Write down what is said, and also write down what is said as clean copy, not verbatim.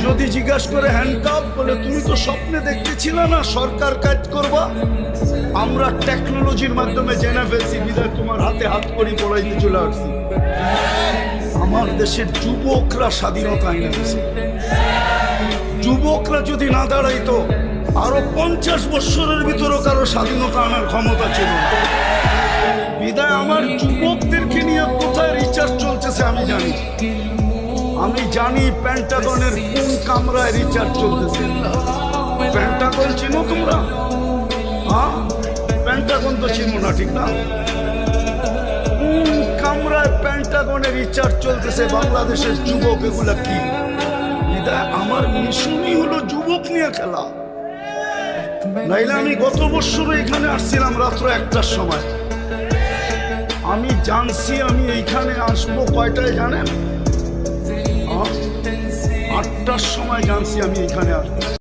যদি জিজ্ঞাসা করে হ্যান্ডকাপ বলে তুমি তো স্বপ্নে দেখতেছিলে না সরকার কাজ করবা, আমরা টেকনোলজির মাধ্যমে জেনে ফেলছি, বিদায় তোমার হাতে হাত করি পড়াইতে চলে আসছি। আমার দেশের যুবকরা স্বাধীনতা এনে দিয়েছে। যুবকরা যদি না দাঁড়াইতো আরো 50 বছরের ভিতরও কারো স্বাধীনতা আনার ক্ষমতা ছিল না। বিদায় আমার যুবকদেরকে নিয়ে কোথায় রিচার্জ চলতেছে আমি জানি পেন্টাগনের কোন কামরায় রিচার্জ চলতেছে। পেন্টাগন চিনো তোমরা? হ্যাঁ, পেন্টাগন তো চিনো না, ঠিক না? কোন কামরায় পেন্টাগনের রিচার্জ চলতেছে? বাংলাদেশের যুবক এগুলা কি? বিদায় আমার মিশনই হলো যুবক নিয়ে খেলা। নাইলে আমি গত বছর এখানে আসছিলাম রাত্র 1টার সময়। আমি জানছি আমি এইখানে আসবো কয়টায় জানেন? 8টার সময় জানছি আমি এখানে আসবো।